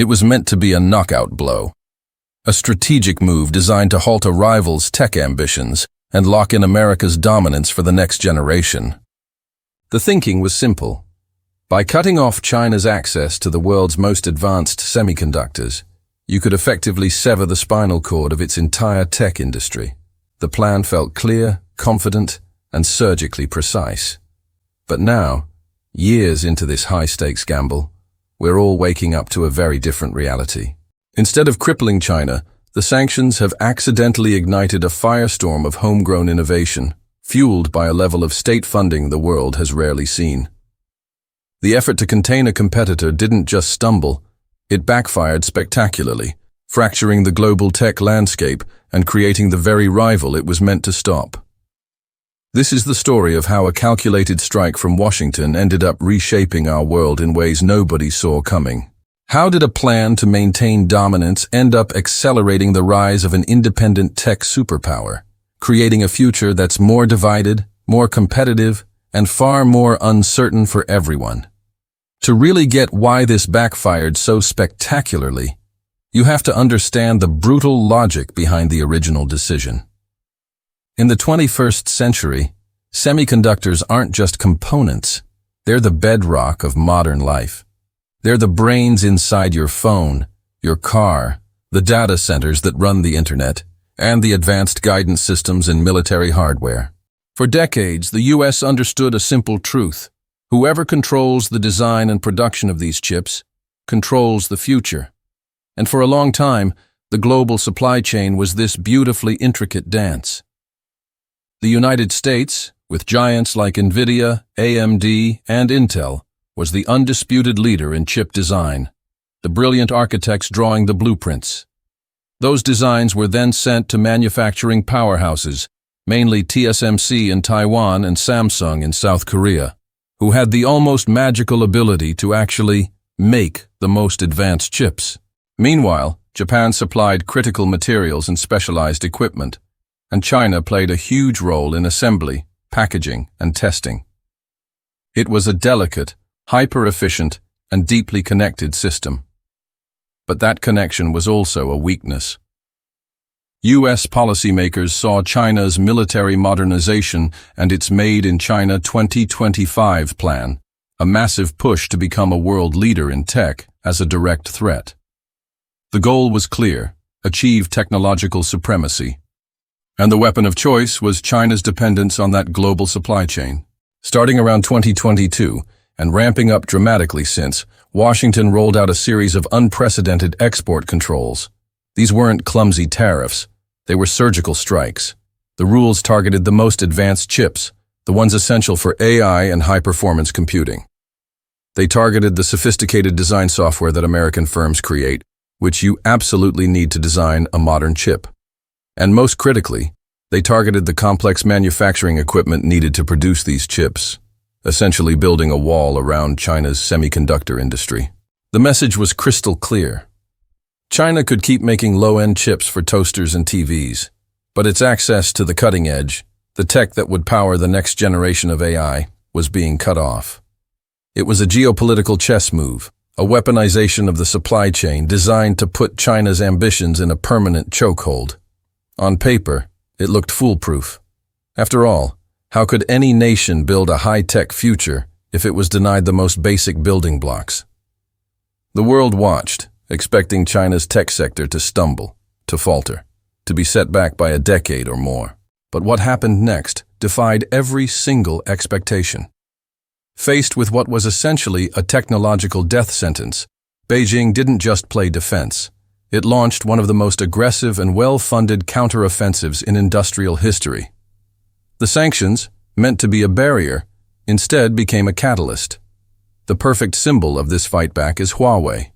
It was meant to be a knockout blow, a strategic move designed to halt a rival's tech ambitions and lock in America's dominance for the next generation. The thinking was simple. By cutting off China's access to the world's most advanced semiconductors, you could effectively sever the spinal cord of its entire tech industry. The plan felt clear, confident, and surgically precise. But now, years into this high-stakes gamble, we're all waking up to a very different reality. Instead of crippling China, the sanctions have accidentally ignited a firestorm of homegrown innovation, fueled by a level of state funding the world has rarely seen. The effort to contain a competitor didn't just stumble, it backfired spectacularly, fracturing the global tech landscape and creating the very rival it was meant to stop. This is the story of how a calculated strike from Washington ended up reshaping our world in ways nobody saw coming. How did a plan to maintain dominance end up accelerating the rise of an independent tech superpower, creating a future that's more divided, more competitive, and far more uncertain for everyone? To really get why this backfired so spectacularly, you have to understand the brutal logic behind the original decision. In the 21st century, semiconductors aren't just components, they're the bedrock of modern life. They're the brains inside your phone, your car, the data centers that run the internet, and the advanced guidance systems in military hardware. For decades, the US understood a simple truth. Whoever controls the design and production of these chips controls the future. And for a long time, the global supply chain was this beautifully intricate dance. The United States, with giants like NVIDIA, AMD, and Intel, was the undisputed leader in chip design, the brilliant architects drawing the blueprints. Those designs were then sent to manufacturing powerhouses, mainly TSMC in Taiwan and Samsung in South Korea, who had the almost magical ability to actually make the most advanced chips. Meanwhile, Japan supplied critical materials and specialized equipment, and China played a huge role in assembly, packaging, and testing. It was a delicate, hyper-efficient, and deeply connected system. But that connection was also a weakness. US policymakers saw China's military modernization and its Made in China 2025 plan, a massive push to become a world leader in tech, as a direct threat. The goal was clear: achieve technological supremacy. And the weapon of choice was China's dependence on that global supply chain. Starting around 2022, and ramping up dramatically since, Washington rolled out a series of unprecedented export controls. These weren't clumsy tariffs, they were surgical strikes. The rules targeted the most advanced chips, the ones essential for AI and high-performance computing. They targeted the sophisticated design software that American firms create, which you absolutely need to design a modern chip. And most critically, they targeted the complex manufacturing equipment needed to produce these chips, essentially building a wall around China's semiconductor industry. The message was crystal clear. China could keep making low-end chips for toasters and TVs, but its access to the cutting edge, the tech that would power the next generation of AI, was being cut off. It was a geopolitical chess move, a weaponization of the supply chain designed to put China's ambitions in a permanent chokehold. On paper, it looked foolproof. After all, how could any nation build a high-tech future if it was denied the most basic building blocks? The world watched, expecting China's tech sector to stumble, to falter, to be set back by a decade or more. But what happened next defied every single expectation. Faced with what was essentially a technological death sentence, Beijing didn't just play defense. It launched one of the most aggressive and well-funded counteroffensives in industrial history. The sanctions, meant to be a barrier, instead became a catalyst. The perfect symbol of this fight back is Huawei.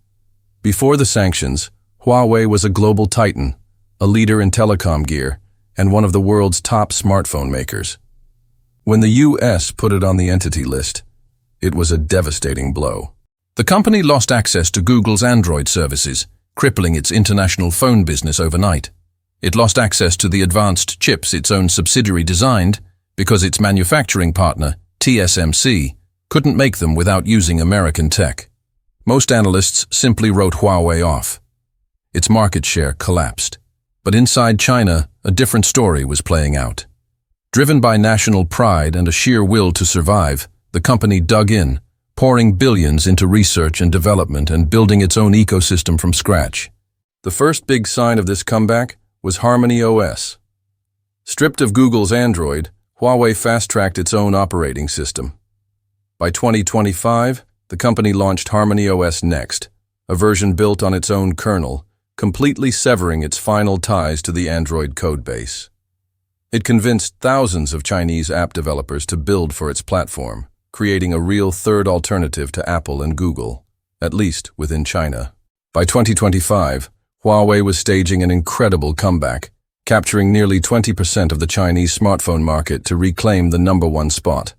Before the sanctions, Huawei was a global titan, a leader in telecom gear, and one of the world's top smartphone makers. When the US put it on the entity list, it was a devastating blow. The company lost access to Google's Android services, crippling its international phone business overnight. It lost access to the advanced chips its own subsidiary designed because its manufacturing partner, TSMC, couldn't make them without using American tech. Most analysts simply wrote Huawei off. Its market share collapsed. But inside China, a different story was playing out. Driven by national pride and a sheer will to survive, the company dug in, pouring billions into research and development and building its own ecosystem from scratch. The first big sign of this comeback was Harmony OS. Stripped of Google's Android, Huawei fast-tracked its own operating system. By 2025, the company launched Harmony OS Next, a version built on its own kernel, completely severing its final ties to the Android codebase. It convinced thousands of Chinese app developers to build for its platform, creating a real third alternative to Apple and Google, at least within China. By 2025, Huawei was staging an incredible comeback, capturing nearly 20% of the Chinese smartphone market to reclaim the #1 spot,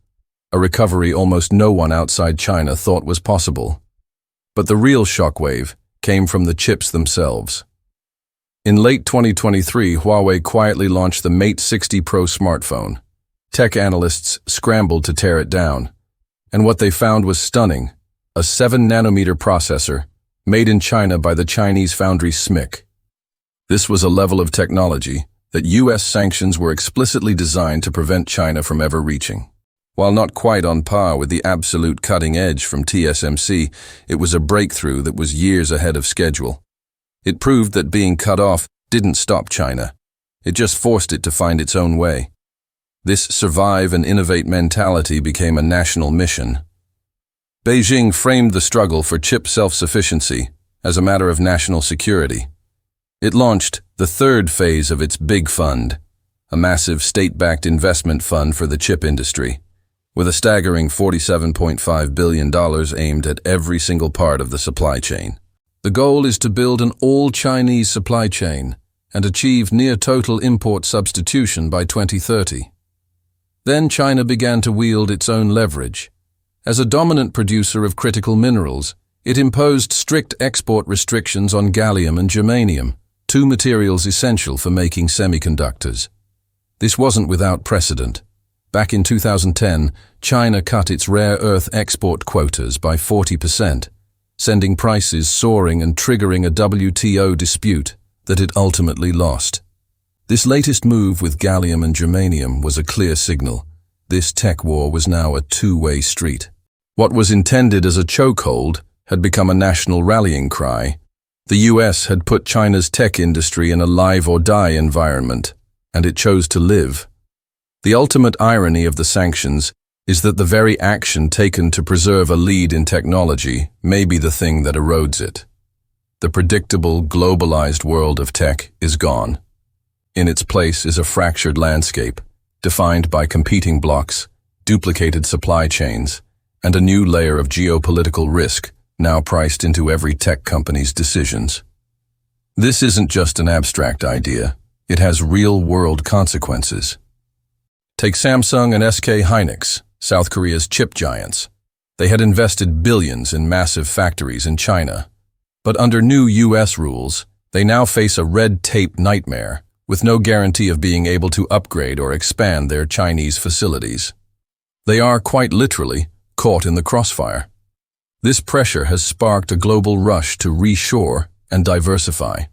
a recovery almost no one outside China thought was possible. But the real shockwave came from the chips themselves. In late 2023, Huawei quietly launched the Mate 60 Pro smartphone. Tech analysts scrambled to tear it down, and what they found was stunning: a 7-nanometer processor made in China by the Chinese foundry SMIC. This was a level of technology that US sanctions were explicitly designed to prevent China from ever reaching. While not quite on par with the absolute cutting edge from TSMC, it was a breakthrough that was years ahead of schedule. It proved that being cut off didn't stop China. It just forced it to find its own way. This survive and innovate mentality became a national mission. Beijing framed the struggle for chip self-sufficiency as a matter of national security. It launched the third phase of its Big Fund, a massive state-backed investment fund for the chip industry, with a staggering $47.5 billion aimed at every single part of the supply chain. The goal is to build an all-Chinese supply chain and achieve near-total import substitution by 2030. Then China began to wield its own leverage. As a dominant producer of critical minerals, it imposed strict export restrictions on gallium and germanium, two materials essential for making semiconductors. This wasn't without precedent. Back in 2010, China cut its rare earth export quotas by 40%, sending prices soaring and triggering a WTO dispute that it ultimately lost. This latest move with gallium and germanium was a clear signal. This tech war was now a two-way street. What was intended as a chokehold had become a national rallying cry. The US had put China's tech industry in a live-or-die environment, and it chose to live. The ultimate irony of the sanctions is that the very action taken to preserve a lead in technology may be the thing that erodes it. The predictable, globalized world of tech is gone. In its place is a fractured landscape, defined by competing blocks, duplicated supply chains, and a new layer of geopolitical risk now priced into every tech company's decisions. This isn't just an abstract idea. It has real-world consequences. Take Samsung and SK Hynix, South Korea's chip giants. They had invested billions in massive factories in China. But under new US rules, they now face a red tape nightmare, with no guarantee of being able to upgrade or expand their Chinese facilities. They are, quite literally, caught in the crossfire. This pressure has sparked a global rush to reshore and diversify.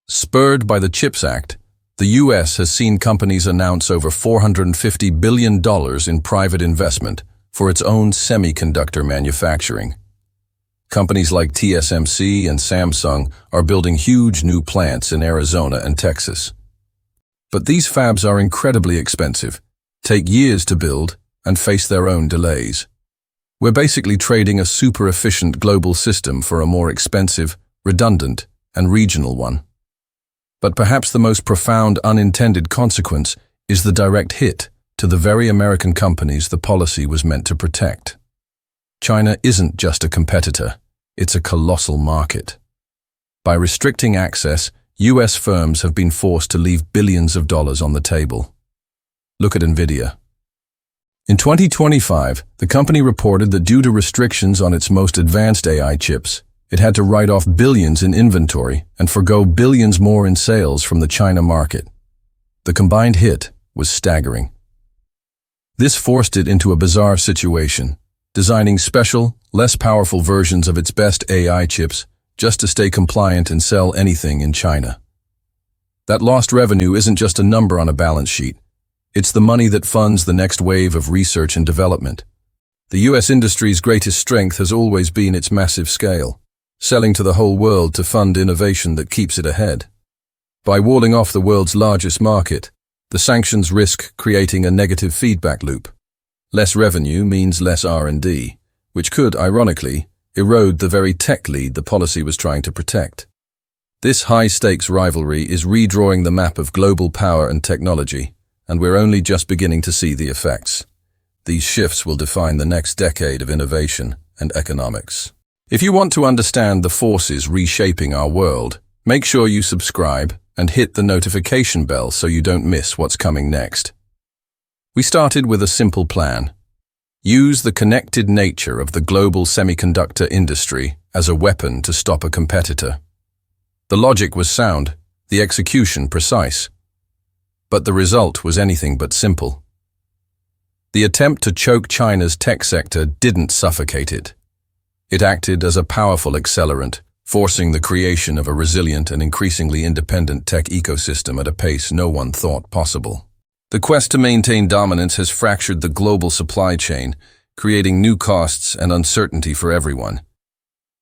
Spurred by the CHIPS Act, the US has seen companies announce over $450 billion in private investment for its own semiconductor manufacturing. Companies like TSMC and Samsung are building huge new plants in Arizona and Texas. But these fabs are incredibly expensive, take years to build, and face their own delays. We're basically trading a super-efficient global system for a more expensive, redundant, and regional one. But perhaps the most profound unintended consequence is the direct hit to the very American companies the policy was meant to protect. China isn't just a competitor, it's a colossal market. By restricting access, US firms have been forced to leave billions of dollars on the table. Look at Nvidia. In 2025, the company reported that due to restrictions on its most advanced AI chips, it had to write off billions in inventory and forgo billions more in sales from the China market. The combined hit was staggering. This forced it into a bizarre situation, designing special, less powerful versions of its best AI chips, just to stay compliant and sell anything in China. That lost revenue isn't just a number on a balance sheet. It's the money that funds the next wave of research and development. The US industry's greatest strength has always been its massive scale, selling to the whole world to fund innovation that keeps it ahead. By walling off the world's largest market, the sanctions risk creating a negative feedback loop. Less revenue means less R&D, which could, ironically, erode the very tech lead the policy was trying to protect. This high-stakes rivalry is redrawing the map of global power and technology, and we're only just beginning to see the effects. These shifts will define the next decade of innovation and economics. If you want to understand the forces reshaping our world, make sure you subscribe and hit the notification bell so you don't miss what's coming next. We started with a simple plan. Use the connected nature of the global semiconductor industry as a weapon to stop a competitor. The logic was sound, the execution precise. But the result was anything but simple. The attempt to choke China's tech sector didn't suffocate it. It acted as a powerful accelerant, forcing the creation of a resilient and increasingly independent tech ecosystem at a pace no one thought possible. The quest to maintain dominance has fractured the global supply chain, creating new costs and uncertainty for everyone.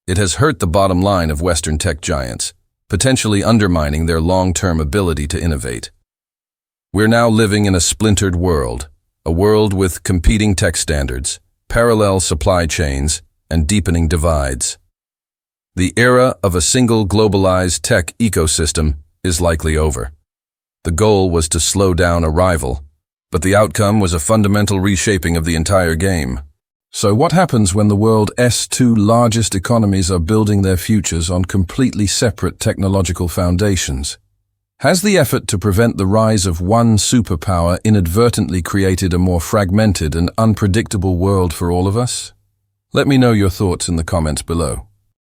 It has hurt the bottom line of Western tech giants, potentially undermining their long-term ability to innovate. We're now living in a splintered world, a world with competing tech standards, parallel supply chains, and deepening divides. The era of a single globalized tech ecosystem is likely over. The goal was to slow down a rival, but the outcome was a fundamental reshaping of the entire game. So what happens when the world's two largest economies are building their futures on completely separate technological foundations? Has the effort to prevent the rise of one superpower inadvertently created a more fragmented and unpredictable world for all of us? Let me know your thoughts in the comments below.